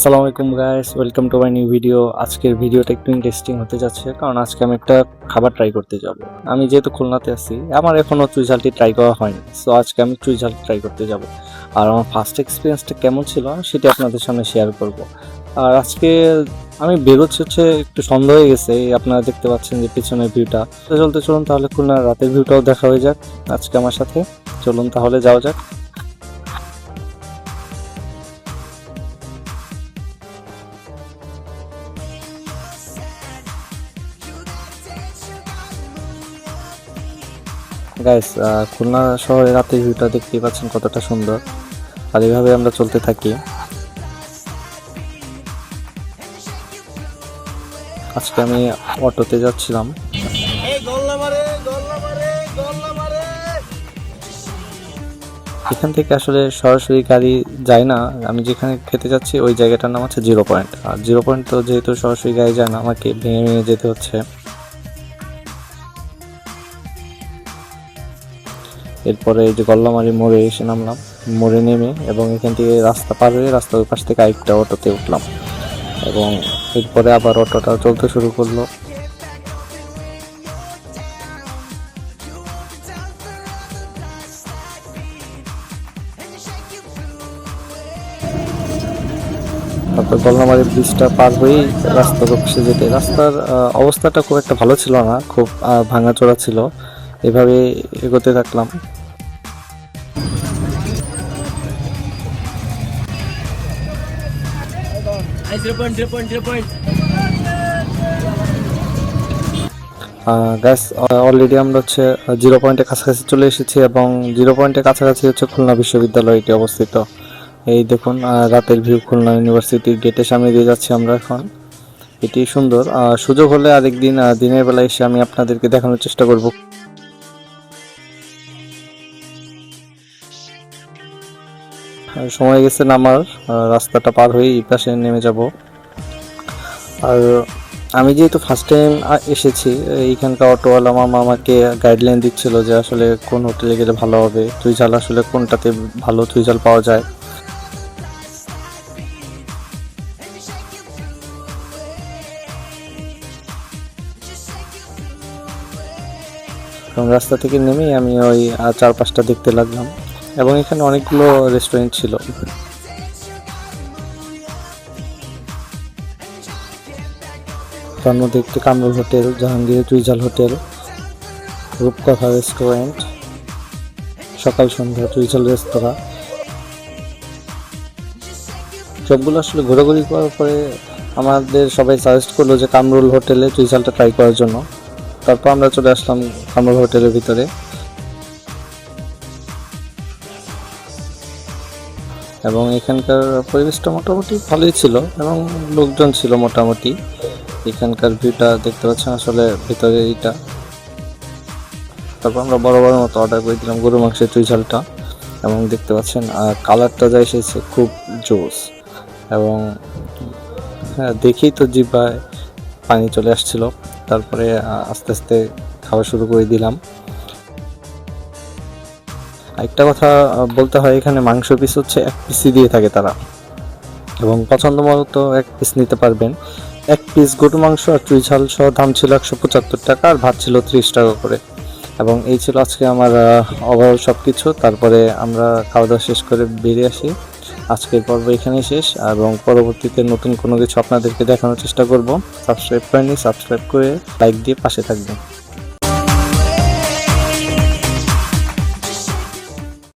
আসসালামু আলাইকুম guys, welcome to my new video. আজকের ভিডিওটা একটু ইন্টারেস্টিং হতে যাচ্ছে, কারণ আজকে আমি একটা খাবার ট্রাই করতে যাব। আমি যেহেতু খুলনাতে আছি, আমার এখনো চুইঝালটি ট্রাই করা হয়নি, সো আজকে আমি চুইঝাল ট্রাই করতে যাব। আর আমার ফার্স্ট এক্সপিরিয়েন্সটা কেমন ছিল সেটা আপনাদের সামনে শেয়ার করব। আর আজকে আমি বেরোচ্ছি একটু সন্ধ্যা হয়ে গেছে, আপনারা দেখতে পাচ্ছেন যে পিছনের ভিউটা। চলতে চলুন তাহলে খুলনার রাতের ভিউটাও দেখা হয়ে যাক আজকে আমার সাথে। চলুন তাহলে যাওয়া যাক। গাইস, খুলনা শহরের রাতের ভিউটা দেখতেই পাচ্ছেন কতটা সুন্দর। আর এইভাবে আমরা চলতে থাকি। আজকে আমি অটোতে যাচ্ছিলাম। এখান থেকে আসলে সরাসরি গাড়ি যায় না। আমি যেখানে খেতে যাচ্ছি ওই জায়গাটার নাম হচ্ছে 0 পয়েন্ট। আর 0 পয়েন্ট তো যেহেতু সরাসরি গাড়ি যায় না, আমাকে ভেঙে ভেঙে যেতে হচ্ছে। এরপরে এই যে গল্লামারি মোড়ে এসে নামলাম। মোড়ে নেমে এবং এখান থেকে রাস্তা পার হয়ে রাস্তার ওই পাশ থেকে আরেকটা অটোতে উঠলাম, এবং এরপরে আবার অটোটা চলতে শুরু করলো। তারপর গলনামারি ব্রিজটা পার হয়েই রাস্তার অফিসে যেতে, রাস্তার অবস্থাটা খুব একটা ভালো ছিল না, খুব ভাঙাচোরা ছিল। এভাবে এগোতে থাকলাম। গ্যাস অলরেডি আমরা 0 পয়েন্টের কাছাকাছি চলে এসেছি, এবং 0 পয়েন্টের কাছাকাছি খুলনা বিশ্ববিদ্যালয় এটি অবস্থিত। এই দেখুন রাতের ভিউ খুলনা ইউনিভার্সিটির গেটের সামনে দিয়ে যাচ্ছি আমরা এখন। এটি সুন্দর। সুযোগ হলে আরেকদিন দিনের বেলা এসে আমি আপনাদেরকে দেখানোর চেষ্টা করব। সময় গেছে নামার, রাস্তাটা পার হয়ে এই পাশে নেমে যাব। আর আমি যেহেতু ফার্স্ট টাইম এসেছি, এইখানকার অটোওয়ালা মামা আমাকে গাইডলাইন দিচ্ছিল যে আসলে কোন হোটেলে গেলে ভালো হবে, চুইঝাল আসলে কোনটাতে ভালো চুইঝাল পাওয়া যায়। এবং রাস্তা থেকে নেমেই আমি ওই চারপাশটা দেখতে লাগলাম, এবং এখানে অনেকগুলো রেস্টুরেন্ট ছিল। তার মধ্যে একটি কামরুল হোটেল, জাহাঙ্গীর চুইঝাল হোটেল, রূপকথা রেস্টুরেন্ট, সকাল সন্ধ্যা চুইঝাল রেস্তোরাঁ, সবগুলো আসলে ঘোরাঘুরি করার পরে আমাদের সবাই সাজেস্ট করলো যে কামরুল হোটেলে চুইঝালটা ট্রাই করার জন্য। তারপর আমরা চলে আসলাম কামরুল হোটেলের ভিতরে, এবং এখানকার পরিবেশটা মোটামুটি ভালোই ছিল এবং লোকজন ছিল মোটামুটি। এখানকার ভিউটা দেখতে পাচ্ছেন আসলে ভিতরে এইটা। তারপর আমরা বড় মতো অর্ডার করে দিলাম গরু মাংসের চুইঝালটা, এবং দেখতে পাচ্ছেন কালারটা যা এসেছে খুব জোস। এবং হ্যাঁ, দেখেই তো জিহ্বায় পানি চলে আসছিল। তারপরে আস্তে আস্তে খাওয়া শুরু করে দিলাম। একটা কথা বলতে হয়, এখানে মাংস পিস এক পিসই দিয়ে থাকে তারা, এবং পছন্দ মতো এক পিস নিতে পারবেন। এক পিস গরু মাংস আর চুইঝাল সহ দাম ছিল 175 টাকা, আর ভাত ছিল 30 টাকা করে। এবং এই ছিল আজকে আমার ওভারঅল সব কিছু। তারপরে আমরা খাওয়া দাওয়া শেষ করে বেরিয়ে আসি। আজকের পর্ব এখানেই শেষ, এবং পরবর্তীতে নতুন কোনো কিছু আপনাদেরকে দেখানোর চেষ্টা করব। সাবস্ক্রাইব করেনি, সাবস্ক্রাইব করে লাইক দিয়ে পাশে থাকবেন।